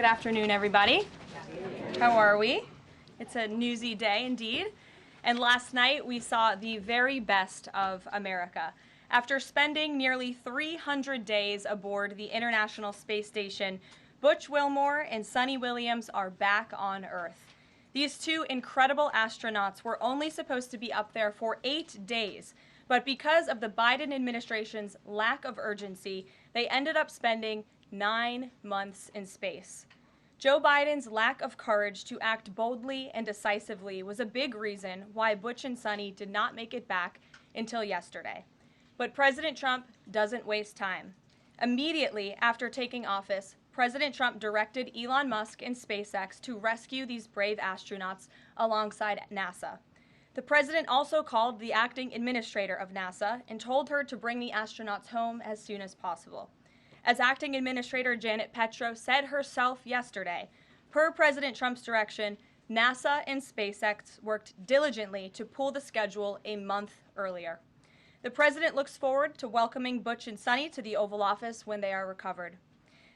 Good afternoon, everybody. How are we? It's a newsy day indeed. And last night we saw the very best of America. After spending nearly 300 days aboard the International Space Station, Butch Wilmore and Suni Williams are back on Earth. These two incredible astronauts were only supposed to be up there for 8 days, but because of the Biden administration's lack of urgency, they ended up spending 9 months in space. Joe Biden's lack of courage to act boldly and decisively was a big reason why Butch and Suni did not make it back until yesterday. But President Trump doesn't waste time. Immediately after taking office, President Trump directed Elon Musk and SpaceX to rescue these brave astronauts alongside NASA. The president also called the acting administrator of NASA and told her to bring the astronauts home as soon as possible. As acting administrator Janet Petro said herself yesterday, per President Trump's direction, NASA and SpaceX worked diligently to pull the schedule a month earlier. The president looks forward to welcoming Butch and Suni to the Oval Office when they are recovered.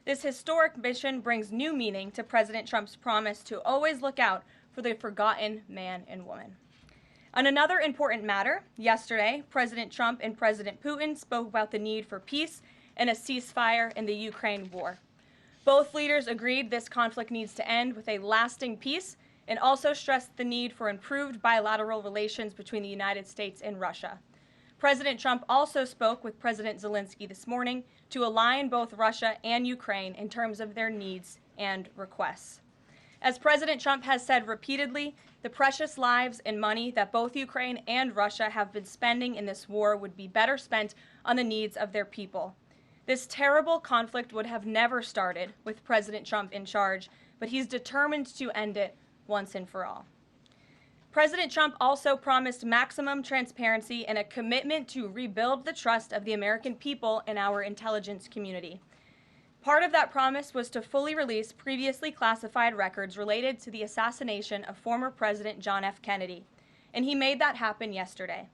This historic mission brings new meaning to President Trump's promise to always look out for the forgotten man and woman. On another important matter, yesterday, President Trump and President Putin spoke about the need for peace and a ceasefire in the Ukraine war. Both leaders agreed this conflict needs to end with a lasting peace and also stressed the need for improved bilateral relations between the United States and Russia. President Trump also spoke with President Zelenskyy this morning to align both Russia and Ukraine in terms of their needs and requests. As President Trump has said repeatedly, the precious lives and money that both Ukraine and Russia have been spending in this war would be better spent on the needs of their people. This terrible conflict would have never started with President Trump in charge, but he's determined to end it once and for all. President Trump also promised maximum transparency and a commitment to rebuild the trust of the American people in our intelligence community. Part of that promise was to fully release previously classified records related to the assassination of former President John F. Kennedy, and he made that happen yesterday.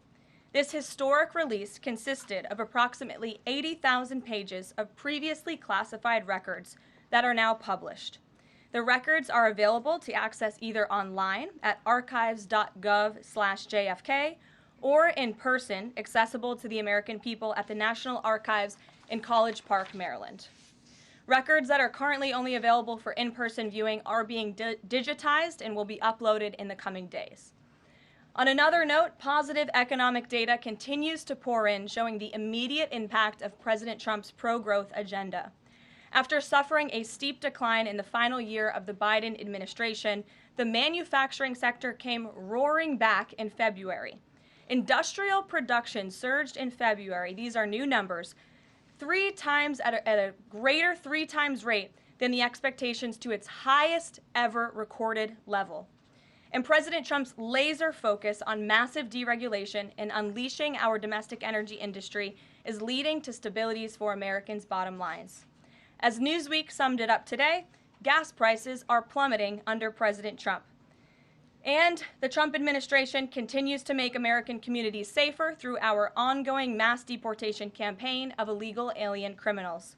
This historic release consisted of approximately 80,000 pages of previously classified records that are now published. The records are available to access either online at archives.gov/JFK or in person, accessible to the American people at the National Archives in College Park, Maryland. Records that are currently only available for in-person viewing are being digitized and will be uploaded in the coming days. On another note, positive economic data continues to pour in, showing the immediate impact of President Trump's pro-growth agenda. After suffering a steep decline in the final year of the Biden administration, the manufacturing sector came roaring back in February. Industrial production surged in February, these are new numbers, 3 times at a greater 3 times rate than the expectations to its highest ever recorded level. And President Trump's laser focus on massive deregulation and unleashing our domestic energy industry is leading to stabilities for Americans' bottom lines. As Newsweek summed it up today, gas prices are plummeting under President Trump. And the Trump administration continues to make American communities safer through our ongoing mass deportation campaign of illegal alien criminals.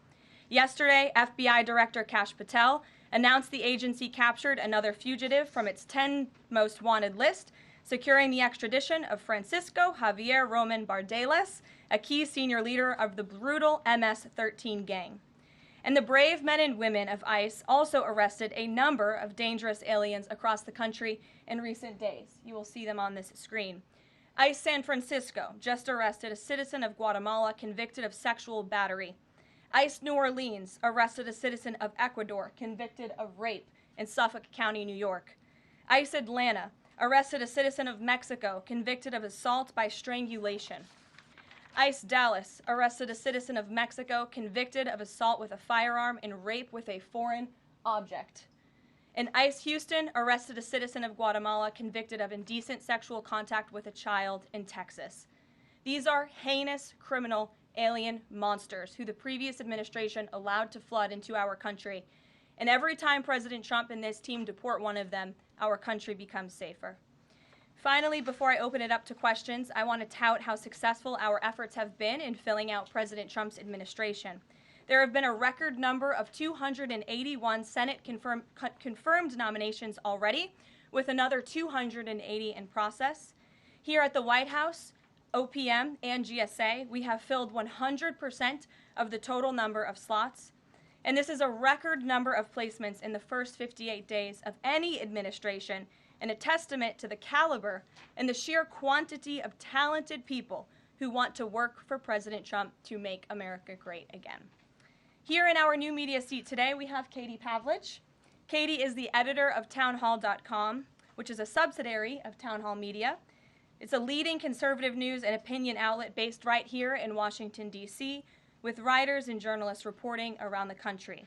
Yesterday, FBI Director Kash Patel announced the agency captured another fugitive from its 10 most wanted list, securing the extradition of Francisco Javier Roman Bardeles, a key senior leader of the brutal MS-13 gang. And the brave men and women of ICE also arrested a number of dangerous aliens across the country in recent days. You will see them on this screen. ICE San Francisco just arrested a citizen of Guatemala convicted of sexual battery. ICE New Orleans arrested a citizen of Ecuador convicted of rape in Suffolk County, New York. ICE Atlanta arrested a citizen of Mexico convicted of assault by strangulation. ICE Dallas arrested a citizen of Mexico convicted of assault with a firearm and rape with a foreign object. And ICE Houston arrested a citizen of Guatemala convicted of indecent sexual contact with a child in Texas. These are heinous criminal alien monsters who the previous administration allowed to flood into our country. And every time President Trump and this team deport one of them, our country becomes safer. Finally, before I open it up to questions, I want to tout how successful our efforts have been in filling out President Trump's administration. There have been a record number of 281 Senate confirmed nominations already, with another 280 in process. Here at the White House, OPM and GSA, we have filled 100% of the total number of slots. And this is a record number of placements in the first 58 days of any administration, and a testament to the caliber and the sheer quantity of talented people who want to work for President Trump to make America great again. Here in our new media seat today, we have Katie Pavlich. Katie is the editor of townhall.com, which is a subsidiary of Town Hall Media. It's a leading conservative news and opinion outlet based right here in Washington, D.C., with writers and journalists reporting around the country.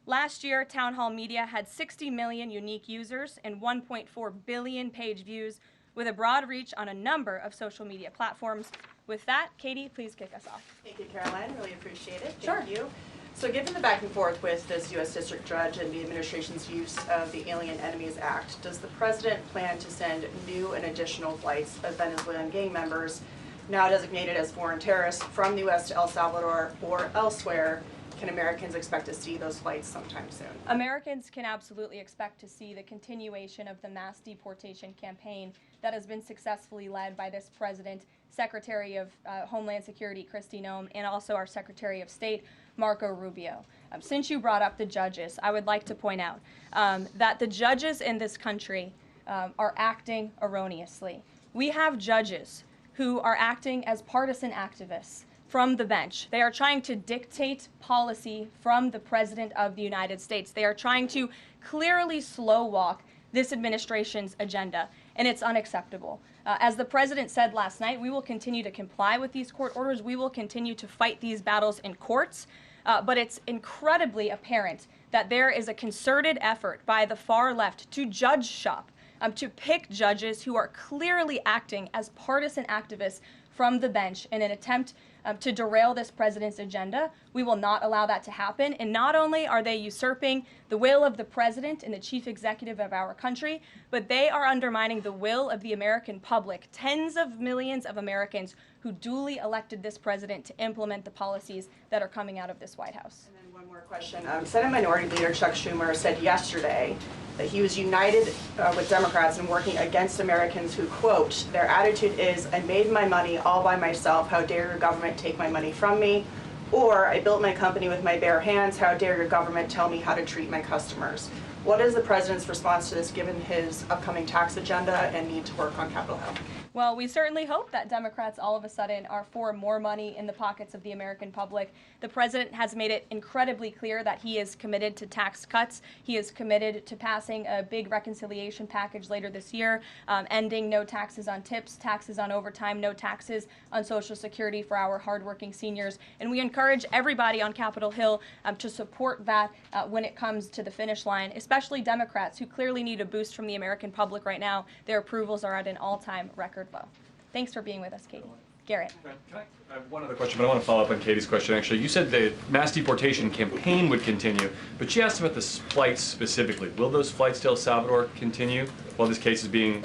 Last year, Town Hall Media had 60 million unique users and 1.4 billion page views, with a broad reach on a number of social media platforms. With that, Katie, please kick us off. Thank you, Caroline. Really appreciate it. Sure. Thank you. So given the back and forth with this U.S. District Judge and the administration's use of the Alien Enemies Act, does the President plan to send new and additional flights of Venezuelan gang members, now designated as foreign terrorists, from the U.S. to El Salvador or elsewhere? Can Americans expect to see those flights sometime soon? Americans can absolutely expect to see the continuation of the mass deportation campaign that has been successfully led by this president, Secretary of Homeland Security Kristi Noem, and also our Secretary of State, Marco Rubio. Since you brought up the judges, I would like to point out that the judges in this country are acting erroneously. We have judges who are acting as partisan activists from the bench. They are trying to dictate policy from the President of the United States. They are trying to clearly slow walk this administration's agenda, and it's unacceptable. As the President said last night, we will continue to comply with these court orders. We will continue to fight these battles in courts, but it's incredibly apparent that there is a concerted effort by the far left to judge shop, to pick judges who are clearly acting as partisan activists from the bench in an attempt to derail this president's agenda. We will not allow that to happen. And not only are they usurping the will of the president and the chief executive of our country, but they are undermining the will of the American public, tens of millions of Americans who duly elected this president to implement the policies that are coming out of this White House. And then one more question. Senate Minority Leader Chuck Schumer said yesterday that he was united with Democrats in working against Americans who, quote, their attitude is, I made my money all by myself, how dare your government take my money from me? Or, I built my company with my bare hands, how dare your government tell me how to treat my customers? What is the president's response to this, given his upcoming tax agenda and need to work on Capitol Hill? Well, we certainly hope that Democrats all of a sudden are for more money in the pockets of the American public. The president has made it incredibly clear that he is committed to tax cuts. He is committed to passing a big reconciliation package later this year, ending no taxes on tips, taxes on overtime, no taxes on Social Security for our hardworking seniors. And we encourage everybody on Capitol Hill to support that when it comes to the finish line, especially Democrats who clearly need a boost from the American public right now. Their approvals are at an all-time record low. Thanks for being with us, Katie. Garrett. I have one other question, but I want to follow up on Katie's question, actually. You said the mass deportation campaign would continue, but she asked about the flights specifically. Will those flights to El Salvador continue while this case is being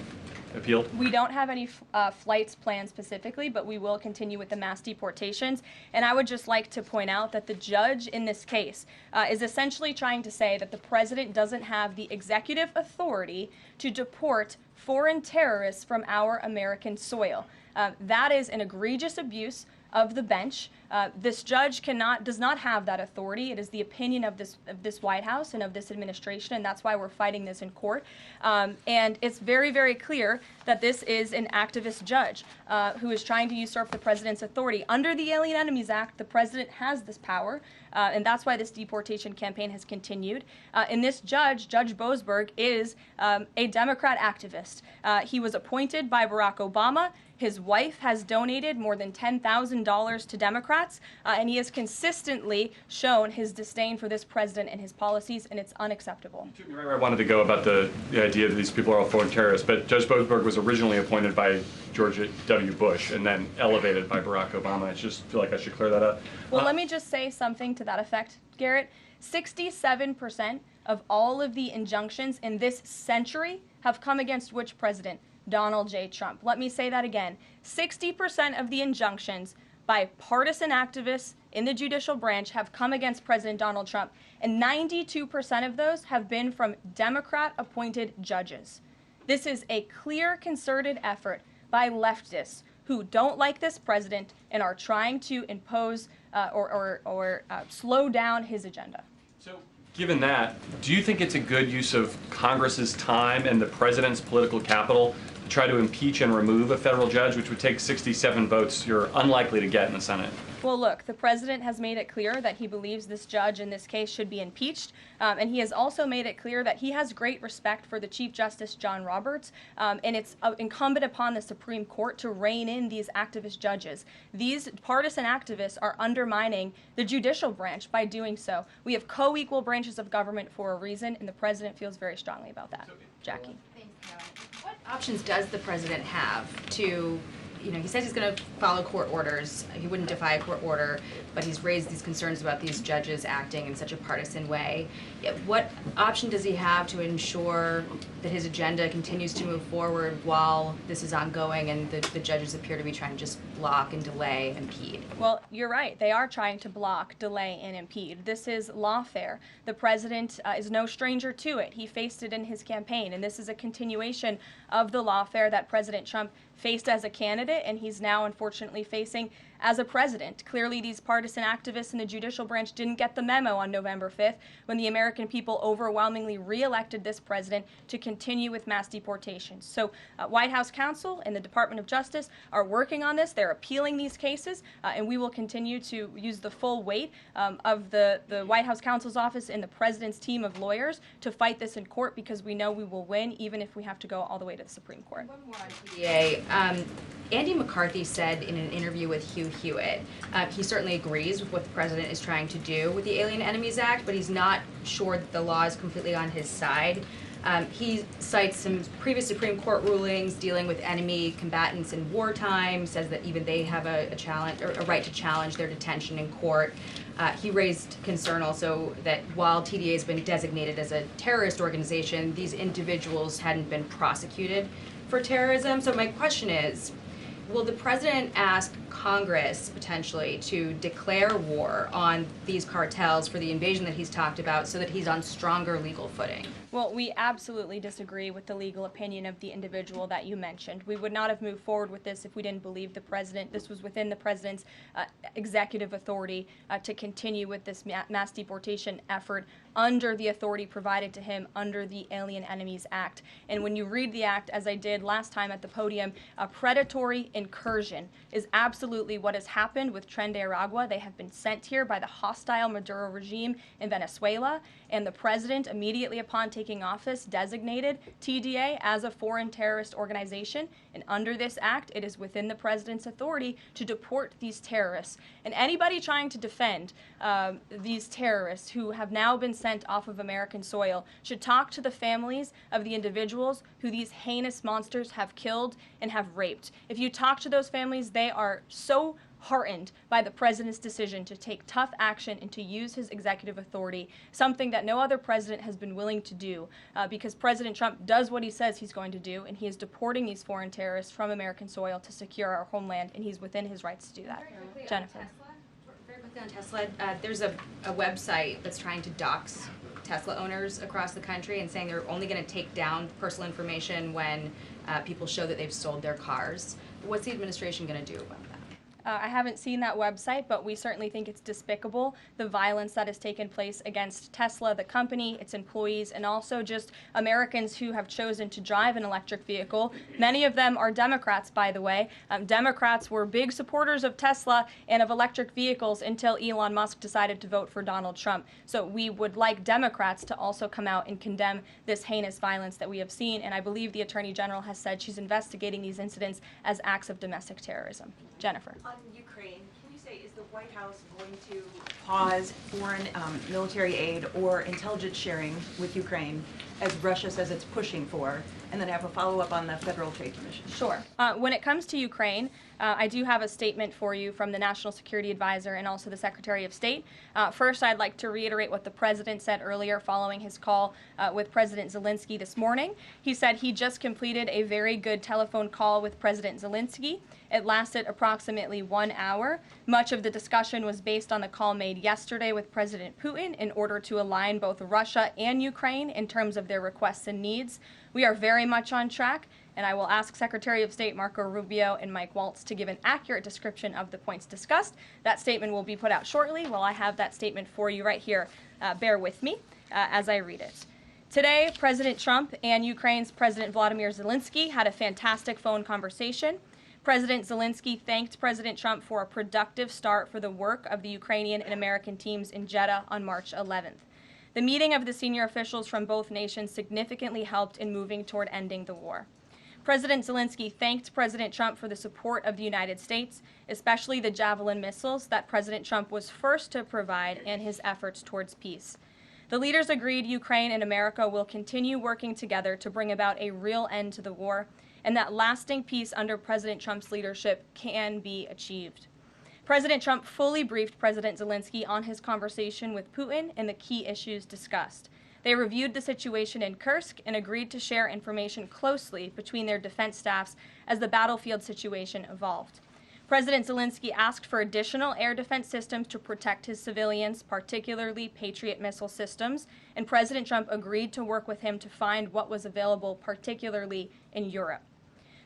appealed? We don't have any flights planned specifically, but we will continue with the mass deportations. And I would just like to point out that the judge in this case is essentially trying to say that the president doesn't have the executive authority to deport foreign terrorists from our American soil. That is an egregious abuse of the bench. This judge does not have that authority. It is the opinion of this White House and of this administration, and that's why we're fighting this in court. And it's very, very clear that this is an activist judge who is trying to usurp the president's authority. Under the Alien Enemies Act, the president has this power, and that's why this deportation campaign has continued. And this judge, Judge Boasberg, is a Democrat activist. He was appointed by Barack Obama. His wife has donated more than $10,000 to Democrats, and he has consistently shown his disdain for this president and his policies, and it's unacceptable. You took me right where I wanted to go about the idea that these people are all foreign terrorists, but Judge Boasberg was originally appointed by George W. Bush and then elevated by Barack Obama. I just feel like I should clear that up. Well, let me just say something to that effect, Garrett. 67% of all of the injunctions in this century have come against which president? Donald J. Trump. Let me say that again. 60% of the injunctions by partisan activists in the judicial branch have come against President Donald Trump, and 92% of those have been from Democrat-appointed judges. This is a clear, concerted effort by leftists who don't like this president and are trying to impose or slow down his agenda. So, given that, do you think it's a good use of Congress's time and the president's political capital to try to impeach and remove a federal judge, which would take 67 votes you're unlikely to get in the Senate? Well, look, the president has made it clear that he believes this judge in this case should be impeached, and he has also made it clear that he has great respect for the Chief Justice John Roberts, and it's incumbent upon the Supreme Court to rein in these activist judges. These partisan activists are undermining the judicial branch by doing so. We have co-equal branches of government for a reason, and the president feels very strongly about that. Jackie. Thanks, Caroline. What options does the president have to, he says he's going to follow court orders. He wouldn't defy a court order, but he's raised these concerns about these judges acting in such a partisan way. What option does he have to ensure that his agenda continues to move forward while this is ongoing and the judges appear to be trying to just block and delay and impede? Well, you're right. They are trying to block, delay, and impede. This is lawfare. The president is no stranger to it. He faced it in his campaign, and this is a continuation of the lawfare that President Trump faced as a candidate, and he's now unfortunately facing as a president. Clearly, these partisan activists in the judicial branch didn't get the memo on November 5th when the American people overwhelmingly re-elected this president to continue with mass deportations. So White House counsel and the Department of Justice are working on this. They're appealing these cases, and we will continue to use the full weight of the White House counsel's office and the president's team of lawyers to fight this in court, because we know we will win, even if we have to go all the way to the Supreme Court. One more on TDA. Andy McCarthy said in an interview with Hugh Hewitt, he certainly agrees with what the president is trying to do with the Alien Enemies Act, but he's not sure that the law is completely on his side. He cites some previous Supreme Court rulings dealing with enemy combatants in wartime, says that even they have a challenge or a right to challenge their detention in court. He raised concern also that while TDA has been designated as a terrorist organization, these individuals hadn't been prosecuted for terrorism. So my question is, will the president ask Congress potentially to declare war on these cartels for the invasion that he's talked about so that he's on stronger legal footing? Well, we absolutely disagree with the legal opinion of the individual that you mentioned. We would not have moved forward with this if we didn't believe the president, this was within the president's executive authority to continue with this mass deportation effort under the authority provided to him under the Alien Enemies Act. And when you read the act, as I did last time at the podium, a predatory incursion is absolutely what has happened with Tren de Aragua. They have been sent here by the hostile Maduro regime in Venezuela, and the president, immediately upon taking office, designated TDA as a foreign terrorist organization. And under this act, it is within the president's authority to deport these terrorists. And anybody trying to defend these terrorists who have now been sent off of American soil should talk to the families of the individuals who these heinous monsters have killed and have raped. If you talk to those families, they are so heartened by the president's decision to take tough action and to use his executive authority, something that no other president has been willing to do, because President Trump does what he says he's going to do, and he is deporting these foreign terrorists from American soil to secure our homeland, and he's within his rights to do that. Jennifer. Very quickly on Tesla, there's a website that's trying to dox Tesla owners across the country and saying they're only going to take down personal information when people show that they've sold their cars. What's the administration going to do about that? I haven't seen that website, but we certainly think it's despicable, the violence that has taken place against Tesla, the company, its employees, and also just Americans who have chosen to drive an electric vehicle. Many of them are Democrats, by the way. Democrats were big supporters of Tesla and of electric vehicles until Elon Musk decided to vote for Donald Trump. So we would like Democrats to also come out and condemn this heinous violence that we have seen, and I believe the Attorney General has said she's investigating these incidents as acts of domestic terrorism. Jennifer. On Ukraine, can you say, is the White House going to pause foreign military aid or intelligence sharing with Ukraine, as Russia says it's pushing for, and then have a follow-up on the Federal Trade Commission? Sure. When it comes to Ukraine, I do have a statement for you from the National Security Advisor and also the Secretary of State. First, I'd like to reiterate what the President said earlier following his call with President Zelensky this morning. He said he just completed a very good telephone call with President Zelensky. It lasted approximately 1 hour. Much of the discussion was based on the call made yesterday with President Putin in order to align both Russia and Ukraine in terms of their requests and needs. We are very much on track, and I will ask Secretary of State Marco Rubio and Mike Waltz to give an accurate description of the points discussed. That statement will be put out shortly. Well, I have that statement for you right here. Bear with me as I read it. Today, President Trump and Ukraine's President Volodymyr Zelensky had a fantastic phone conversation. President Zelensky thanked President Trump for a productive start for the work of the Ukrainian and American teams in Jeddah on March 11th. The meeting of the senior officials from both nations significantly helped in moving toward ending the war. President Zelensky thanked President Trump for the support of the United States, especially the Javelin missiles that President Trump was first to provide in his efforts towards peace. The leaders agreed Ukraine and America will continue working together to bring about a real end to the war, and that lasting peace under President Trump's leadership can be achieved. President Trump fully briefed President Zelensky on his conversation with Putin and the key issues discussed. They reviewed the situation in Kursk and agreed to share information closely between their defense staffs as the battlefield situation evolved. President Zelensky asked for additional air defense systems to protect his civilians, particularly Patriot missile systems, and President Trump agreed to work with him to find what was available, particularly in Europe.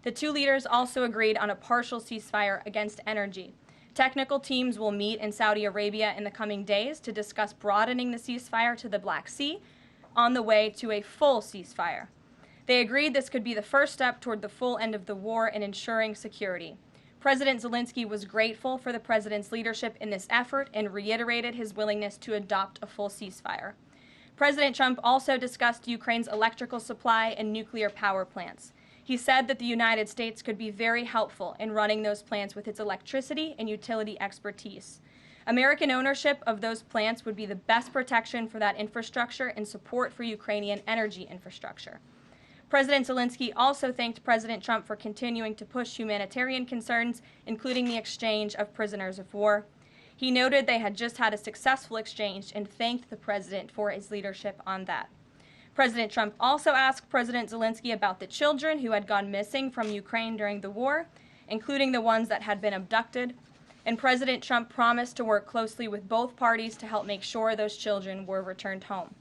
The two leaders also agreed on a partial ceasefire against energy. Technical teams will meet in Saudi Arabia in the coming days to discuss broadening the ceasefire to the Black Sea on the way to a full ceasefire. They agreed this could be the first step toward the full end of the war and ensuring security. President Zelensky was grateful for the president's leadership in this effort and reiterated his willingness to adopt a full ceasefire. President Trump also discussed Ukraine's electrical supply and nuclear power plants. He said that the United States could be very helpful in running those plants with its electricity and utility expertise. American ownership of those plants would be the best protection for that infrastructure and support for Ukrainian energy infrastructure. President Zelensky also thanked President Trump for continuing to push humanitarian concerns, including the exchange of prisoners of war. He noted they had just had a successful exchange and thanked the president for his leadership on that. President Trump also asked President Zelensky about the children who had gone missing from Ukraine during the war, including the ones that had been abducted, and President Trump promised to work closely with both parties to help make sure those children were returned home.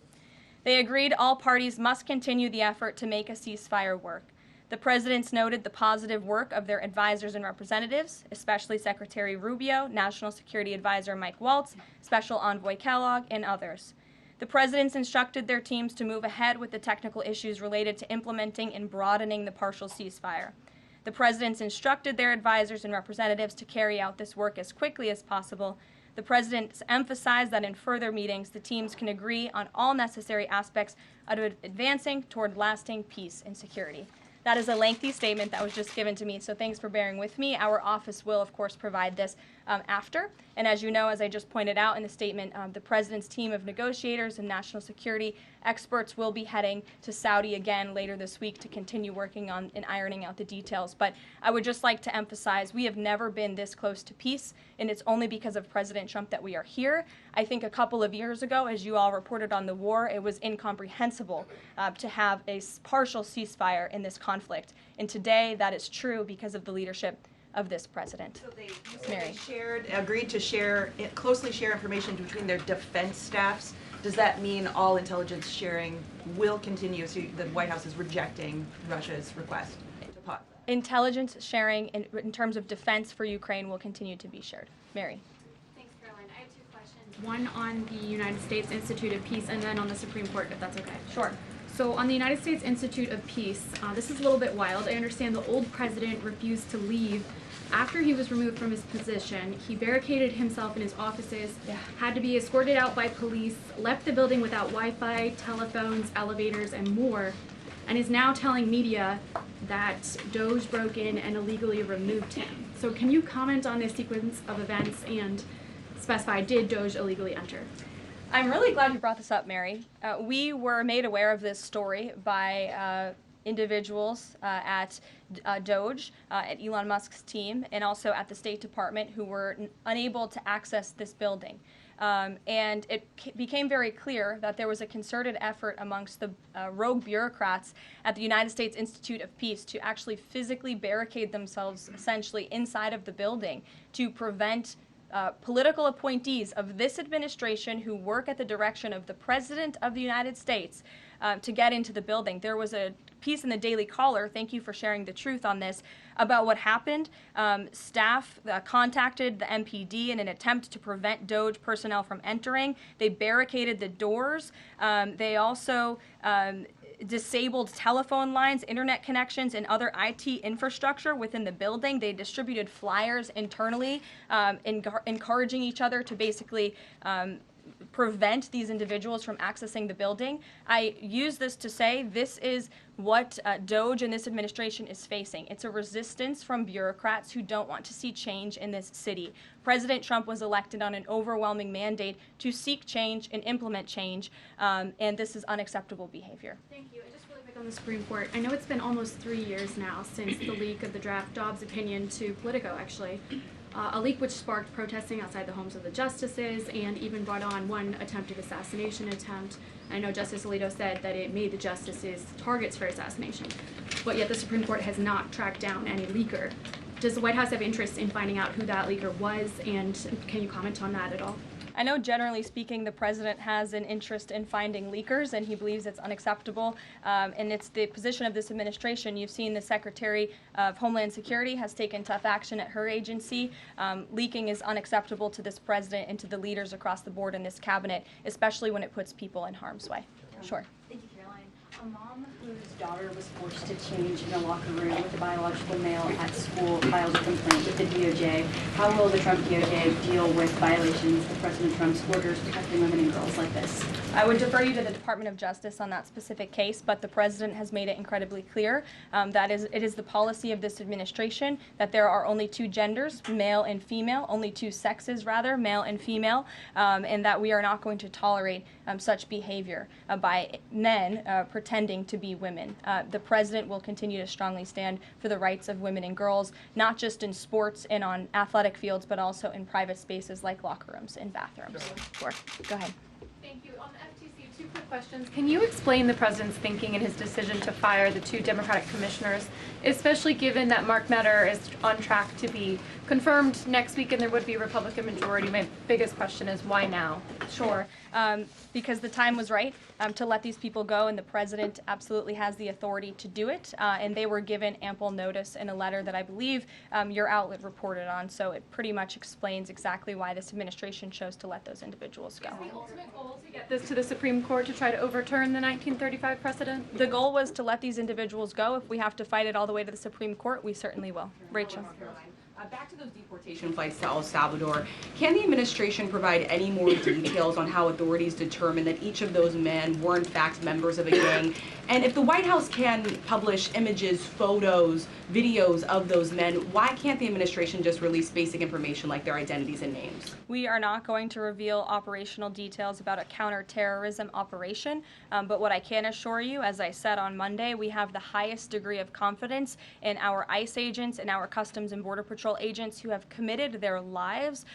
They agreed all parties must continue the effort to make a ceasefire work. The presidents noted the positive work of their advisors and representatives, especially Secretary Rubio, National Security Advisor Mike Waltz, Special Envoy Kellogg, and others. The presidents instructed their teams to move ahead with the technical issues related to implementing and broadening the partial ceasefire. The presidents instructed their advisors and representatives to carry out this work as quickly as possible. The presidents emphasized that in further meetings, the teams can agree on all necessary aspects of advancing toward lasting peace and security. That is a lengthy statement that was just given to me, so thanks for bearing with me. Our office will, of course, provide this after. And as you know, as I just pointed out in the statement, the president's team of negotiators and national security experts will be heading to Saudi again later this week to continue working on and ironing out the details. But I would just like to emphasize we have never been this close to peace, and it's only because of President Trump that we are here. I think a couple of years ago, as you all reported on the war, it was incomprehensible to have a partial ceasefire in this conflict. And today, that is true because of the leadership of this president. So they agreed to closely share information between their defense staffs. Does that mean all intelligence sharing will continue? So the White House is rejecting Russia's request to pause. Intelligence sharing in terms of defense for Ukraine will continue to be shared. Mary. Thanks, Caroline. I have two questions. One on the United States Institute of Peace and then on the Supreme Court, if that's okay. Sure. So on the United States Institute of Peace, this is a little bit wild. I understand the old president refused to leave after he was removed from his position. He barricaded himself in his offices, had to be escorted out by police, left the building without Wi-Fi, telephones, elevators, and more, and is now telling media that Doge broke in and illegally removed him. So can you comment on this sequence of events and specify, did Doge illegally enter? I'm really glad you brought this up, Mary. We were made aware of this story by individuals at DOJ, at Elon Musk's team, and also at the State Department who were unable to access this building. And it became very clear that there was a concerted effort amongst the rogue bureaucrats at the United States Institute of Peace to actually physically barricade themselves essentially inside of the building to prevent political appointees of this administration who work at the direction of the President of the United States to get into the building. There was a piece in the Daily Caller, thank you for sharing the truth on this, about what happened. Staff contacted the MPD in an attempt to prevent DOJ personnel from entering. They barricaded the doors. They also disabled telephone lines, internet connections, and other IT infrastructure within the building. They distributed flyers internally, encouraging each other to basically prevent these individuals from accessing the building. I use this to say this is what DOJ and this administration is facing. It's a resistance from bureaucrats who don't want to see change in this city. President Trump was elected on an overwhelming mandate to seek change and implement change, and this is unacceptable behavior. Thank you. And just really quick on the Supreme Court, I know it's been almost 3 years now since the leak of the draft Dobbs opinion to Politico, actually. A leak which sparked protesting outside the homes of the justices and even brought on one attempted assassination attempt. I know Justice Alito said that it made the justices targets for assassination, but yet the Supreme Court has not tracked down any leaker. Does the White House have interest in finding out who that leaker was, and can you comment on that at all? I know generally speaking the president has an interest in finding leakers and he believes it's unacceptable, and it's the position of this administration. You've seen the Secretary of Homeland Security has taken tough action at her agency. Leaking is unacceptable to this president and to the leaders across the board in this cabinet, especially when it puts people in harm's way. Sure. Thank you, Caroline. A mom whose daughter was forced to change in a locker room with a biological male at school filed a complaint with the DOJ. How will the Trump DOJ deal with violations of President Trump's orders protecting women and girls like this? I would defer you to the Department of Justice on that specific case, but the president has made it incredibly clear that it is the policy of this administration that there are only two genders, male and female, only two sexes rather, male and female, and that we are not going to tolerate such behavior by men pretending to be women. The president will continue to strongly stand for the rights of women and girls, not just in sports and on athletic fields, but also in private spaces like locker rooms and bathrooms. Sure. Go ahead. Thank you. On the FTC, 2 quick questions. Can you explain the president's thinking in his decision to fire the 2 Democratic commissioners, especially given that Mark Meadow is on track to be confirmed next week and there would be a Republican majority? My biggest question is why now? Sure. Because the time was right to let these people go, and the president absolutely has the authority to do it, and they were given ample notice in a letter that I believe your outlet reported on, so it pretty much explains exactly why this administration chose to let those individuals go. Is the ultimate goal to get this to the Supreme Court to try to overturn the 1935 precedent? The goal was to let these individuals go. If we have to fight it all the way to the Supreme Court, we certainly will. Rachel. Back to those deportation flights to El Salvador, can the administration provide any more details on how authorities determined that each of those men were in fact members of a gang? And if the White House can publish images, photos, videos of those men, why can't the administration just release basic information like their identities and names? We are not going to reveal operational details about a counterterrorism operation, but what I can assure you, as I said on Monday, we have the highest degree of confidence in our ICE agents and our Customs and Border Patrol agents who have committed their lives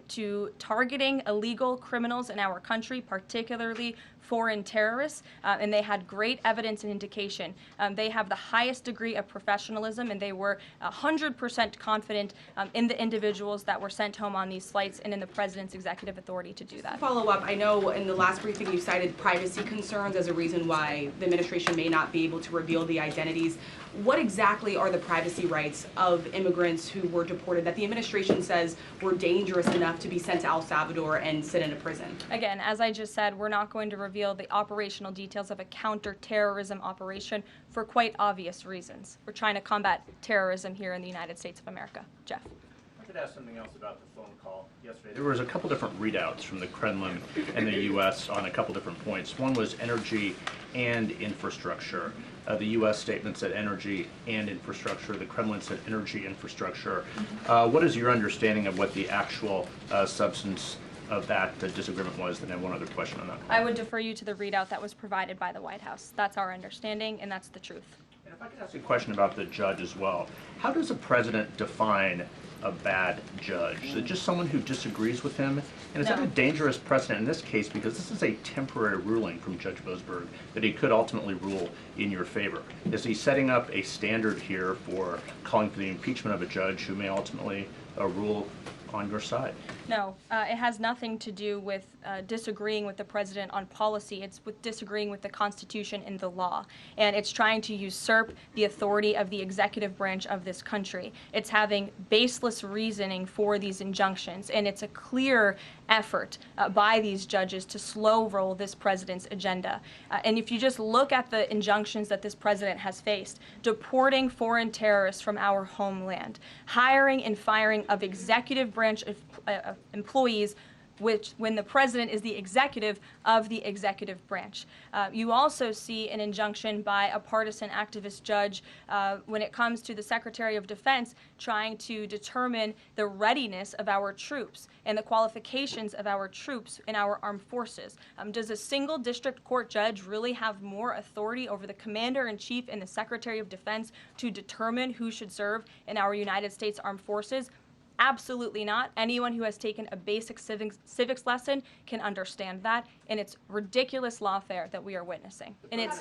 to targeting illegal criminals in our country, particularly foreign terrorists, and they had great evidence and indication. They have the highest degree of professionalism, and they were 100% confident in the individuals that were sent home on these flights and in the president's executive authority to do that. Follow up, I know in the last briefing you cited privacy concerns as a reason why the administration may not be able to reveal the identities. What exactly are the privacy rights of immigrants who were deported that the administration says were dangerous enough to be sent to El Salvador and sit in a prison? Again, as I just said, we're not going to reveal the operational details of a counterterrorism operation for quite obvious reasons. We're trying to combat terrorism here in the United States of America. Jeff. I could ask something else about the phone call yesterday. There was a couple different readouts from the Kremlin and the U.S. on a couple different points. One was energy and infrastructure. The U.S. statement said energy and infrastructure. The Kremlin said energy infrastructure. What is your understanding of what the actual substance of that disagreement was? And then one other question on that. I would defer you to the readout that was provided by the White House. That's our understanding, and that's the truth. And if I could ask a question about the judge as well. How does a president define a bad judge? Is it just someone who disagrees with him? And is that a dangerous precedent in this case, because this is a temporary ruling from Judge Boasberg that he could ultimately rule in your favor? Is he setting up a standard here for calling for the impeachment of a judge who may ultimately rule on your side? No, it has nothing to do with disagreeing with the president on policy. It's with disagreeing with the Constitution and the law. And it's trying to usurp the authority of the executive branch of this country. It's having baseless reasoning for these injunctions. And it's a clear effort by these judges to slow roll this president's agenda. And if you just look at the injunctions that this president has faced, deporting foreign terrorists from our homeland, hiring and firing of executive branch employees, which when the president is the executive of the executive branch. You also see an injunction by a partisan activist judge when it comes to the Secretary of Defense trying to determine the readiness of our troops and the qualifications of our troops in our armed forces. Does a single district court judge really have more authority over the Commander-in-Chief and the Secretary of Defense to determine who should serve in our United States Armed Forces? Absolutely not. Anyone who has taken a basic civics lesson can understand that, and it's ridiculous lawfare that we are witnessing. And it's.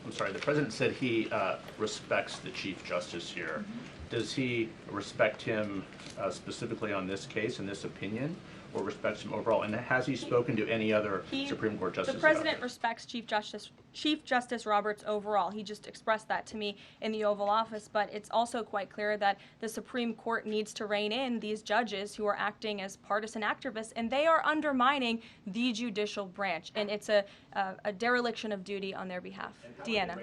The president said he respects the Chief Justice here. Does he respect him specifically on this case and this opinion, or respects him overall? And has he spoken to any other Supreme Court justices? The president respects Chief Justice Roberts overall. He just expressed that to me in the Oval Office, but it's also quite clear that the Supreme Court needs to rein in these judges who are acting as partisan activists, and they are undermining the judicial branch, and it's a dereliction of duty on their behalf. Deanna,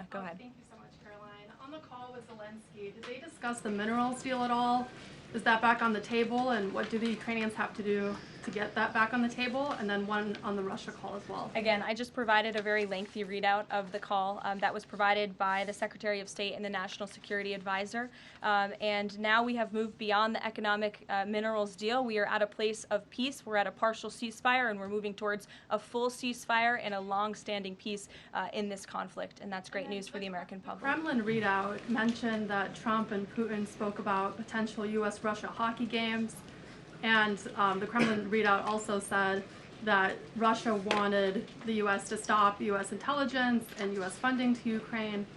go ahead. Thank you so much, Caroline. On the call with Zelensky, did they discuss the minerals deal at all? Is that back on the table, and what do the Ukrainians have to do to get that back on the table? And then one on the Russia call as well. Again, I just provided a very lengthy readout of the call that was provided by the Secretary of State and the National Security Advisor. And now we have moved beyond the economic minerals deal. We are at a place of peace. We're at a partial ceasefire, and we're moving towards a full ceasefire and a long-standing peace in this conflict. And that's great news for the American public. The Kremlin readout mentioned that Trump and Putin spoke about potential U.S.-Russia hockey games. And the Kremlin readout also said that Russia wanted the U.S. to stop U.S. intelligence and U.S. funding to Ukraine.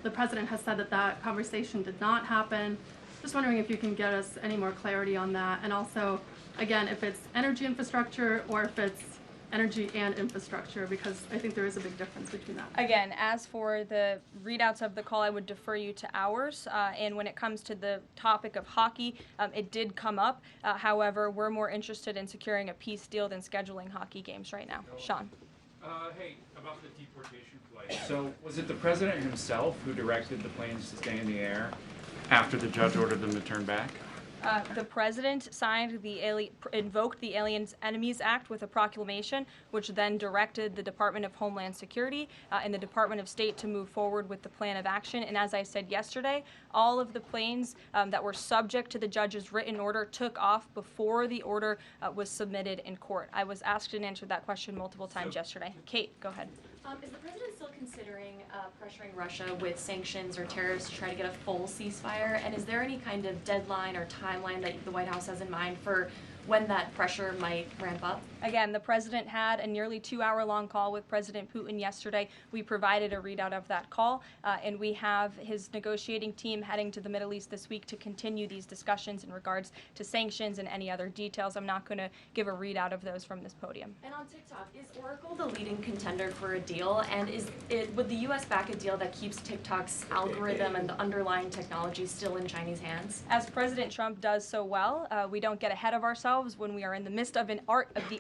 The president has said that that conversation did not happen. Just wondering if you can get us any more clarity on that. And also, again, if it's energy infrastructure or if it's energy and infrastructure, because I think there is a big difference between that. Again, as for the readouts of the call, I would defer you to ours. And when it comes to the topic of hockey, it did come up. However, we're more interested in securing a peace deal than scheduling hockey games right now. Sean. Hey, about the deportation flight. So was it the president himself who directed the planes to stay in the air after the judge ordered them to turn back? The president invoked the Aliens Enemies Act with a proclamation, which then directed the Department of Homeland Security and the Department of State to move forward with the plan of action. And as I said yesterday, all of the planes that were subject to the judge's written order took off before the order was submitted in court. I was asked and answered that question multiple times yesterday. Kate, go ahead. Is the president still considering pressuring Russia with sanctions or tariffs to try to get a full ceasefire? And is there any kind of deadline or timeline that the White House has in mind for when that pressure might ramp up? Again, the president had a nearly 2-hour-long call with President Putin yesterday. We provided a readout of that call, and we have his negotiating team heading to the Middle East this week to continue these discussions in regards to sanctions and any other details. I'm not going to give a readout of those from this podium. And on TikTok, is Oracle the leading contender for a deal? And would the U.S. back a deal that keeps TikTok's algorithm and the underlying technology still in Chinese hands? As President Trump does so well, we don't get ahead of ourselves when we are in the midst of the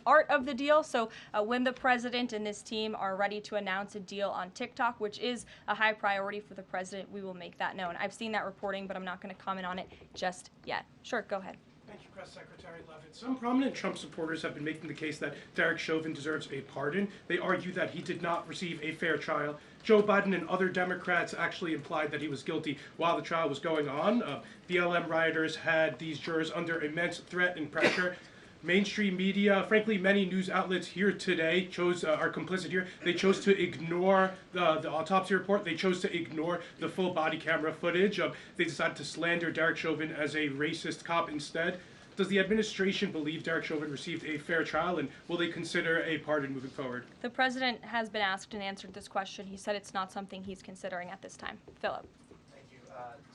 art of the deal. So when the president and this team are ready to announce a deal on TikTok, which is a high priority for the president, we will make that known. I've seen that reporting, but I'm not going to comment on it just yet. Sure, go ahead. Thank you, Press Secretary Leavitt. Some prominent Trump supporters have been making the case that Derek Chauvin deserves a pardon. They argue that he did not receive a fair trial. Joe Biden and other Democrats actually implied that he was guilty while the trial was going on. BLM rioters had these jurors under immense threat and pressure. mainstream media, frankly, many news outlets here today are complicit here. They chose to ignore the autopsy report. They chose to ignore the full body camera footage. They decided to slander Derek Chauvin as a racist cop instead. Does the administration believe Derek Chauvin received a fair trial, and will they consider a pardon moving forward? The president has been asked and answered this question. He said it's not something he's considering at this time. Philip. Thank you.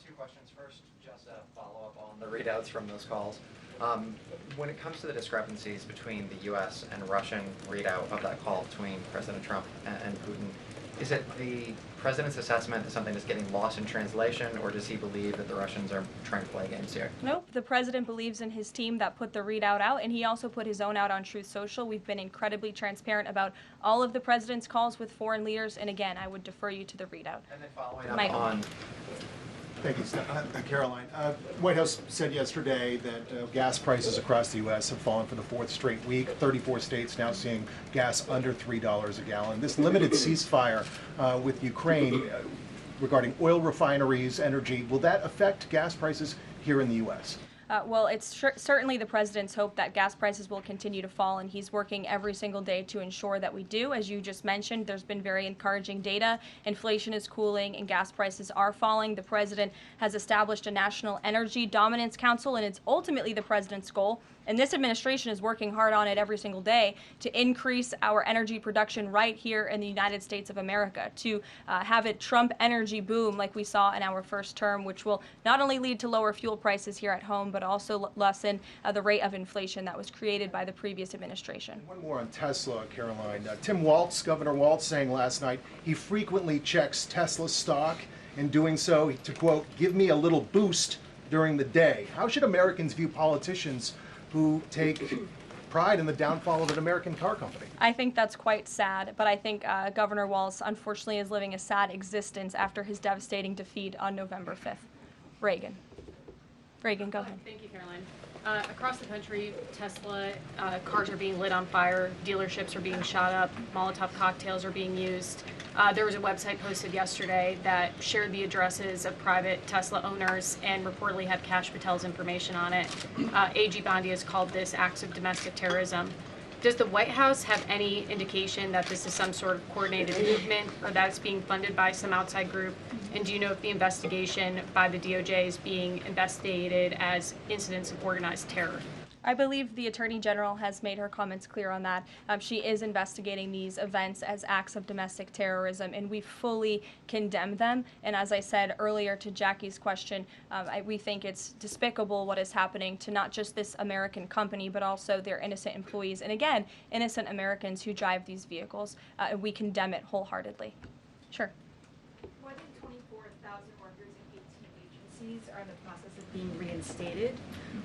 Two questions. First, just a follow-up on the readouts from those calls. When it comes to the discrepancies between the U.S. and Russian readout of that call between President Trump and Putin, is it the president's assessment that something is getting lost in translation, or does he believe that the Russians are trying to play games here? Nope. The president believes in his team that put the readout out, and he also put his own out on Truth Social. We've been incredibly transparent about all of the president's calls with foreign leaders, and again, I would defer you to the readout. And then following up Michael. on... Thank you, Karoline. White House said yesterday that gas prices across the U.S. have fallen for the fourth straight week. 34 states now seeing gas under $3 a gallon. This limited ceasefire with Ukraine regarding oil refineries, energy, will that affect gas prices here in the U.S.? Well, it's certainly the president's hope that gas prices will continue to fall, and he's working every single day to ensure that we do. As you just mentioned, there's been very encouraging data. Inflation is cooling and gas prices are falling. The president has established a National Energy Dominance Council, and it's ultimately the president's goal, and this administration is working hard on it every single day, to increase our energy production right here in the United States of America, to have a Trump energy boom like we saw in our first term, which will not only lead to lower fuel prices here at home, but also lessen the rate of inflation that was created by the previous administration. One more on Tesla, Caroline. Tim Walz, Governor Walz, saying last night he frequently checks Tesla stock, in doing so to, quote, give me a little boost during the day. How should Americans view politicians who take pride in the downfall of an American car company? I think that's quite sad, but I think Governor Walz unfortunately is living a sad existence after his devastating defeat on November 5th. Reagan, go ahead. Thank you, Caroline. Across the country, Tesla cars are being lit on fire, dealerships are being shot up, Molotov cocktails are being used. There was a website posted yesterday that shared the addresses of private Tesla owners and reportedly had Kash Patel's information on it. AG Bondi has called this acts of domestic terrorism. Does the White House have any indication that this is some sort of coordinated movement, or that it's being funded by some outside group? And do you know if the investigation by the DOJ is being investigated as incidents of organized terror? I believe the Attorney General has made her comments clear on that. She is investigating these events as acts of domestic terrorism, and we fully condemn them. And as I said earlier to Jackie's question, we think it's despicable what is happening to not just this American company, but also their innocent employees. And again, innocent Americans who drive these vehicles. And we condemn it wholeheartedly. Sure. More than 24,000 workers in 18 agencies are in the process of being reinstated.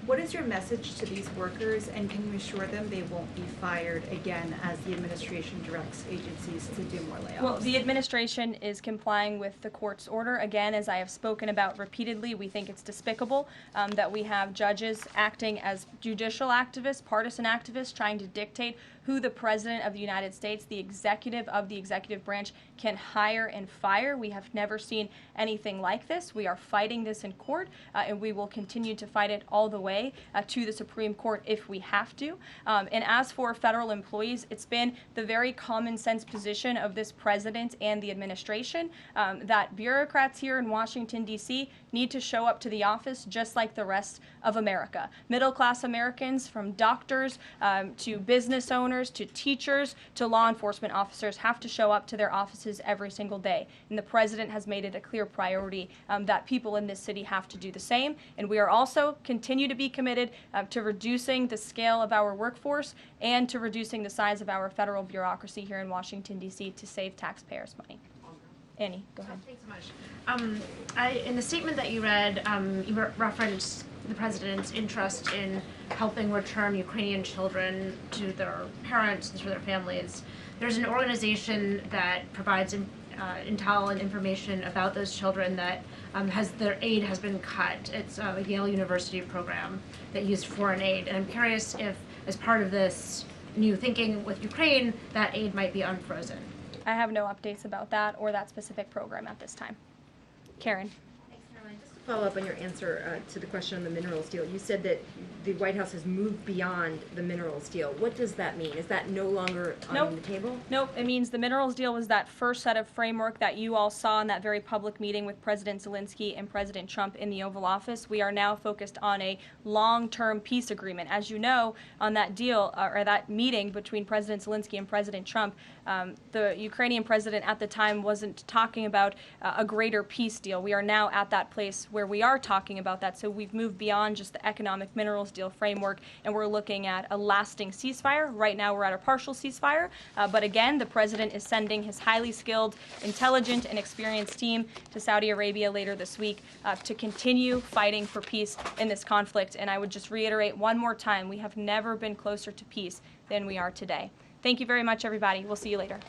What is your message to these workers, and can you assure them they won't be fired again as the administration directs agencies to do more layoffs? Well, the administration is complying with the court's order. Again, as I have spoken about repeatedly, we think it's despicable that we have judges acting as judicial activists, partisan activists, trying to dictate who the President of the United States, the executive of the executive branch, can hire and fire. We have never seen anything like this. We are fighting this in court, and we will continue to fight it all the way to the Supreme Court if we have to. And as for federal employees, it's been the very common sense position of this president and the administration that bureaucrats here in Washington, D.C. need to show up to the office just like the rest of America. Middle-class Americans, from doctors to business owners to teachers to law enforcement officers, have to show up to their offices every single day. And the president has made it a clear priority that people in this city have to do the same. And we are also continue to be committed to reducing the scale of our workforce and to reducing the size of our federal bureaucracy here in Washington, D.C. to save taxpayers money. Annie, go ahead. Thanks so much. In the statement that you read, you referenced the president's interest in helping return Ukrainian children to their parents and to their families. There's an organization that provides intel and information about those children that their aid has been cut. It's a Yale University program that used foreign aid. And I'm curious if, as part of this new thinking with Ukraine, that aid might be unfrozen. I have no updates about that or that specific program at this time. Karen. Thanks, Caroline. Just a follow up on your answer to the question on the minerals deal. You said that the White House has moved beyond the minerals deal. What does that mean? Is that no longer on the table? Nope. It means the minerals deal was that first set of framework that you all saw in that very public meeting with President Zelensky and President Trump in the Oval Office. We are now focused on a long-term peace agreement. As you know, on that deal, or that meeting between President Zelensky and President Trump, the Ukrainian president at the time wasn't talking about a greater peace deal. We are now at that place where we are talking about that. So we've moved beyond just the economic minerals deal framework, and we're looking at a lasting ceasefire. Right now we're at a partial ceasefire, but again, the president is sending his highly skilled, intelligent, and experienced team to Saudi Arabia later this week to continue fighting for peace in this conflict. And I would just reiterate one more time, we have never been closer to peace than we are today. Thank you very much, everybody. We'll see you later.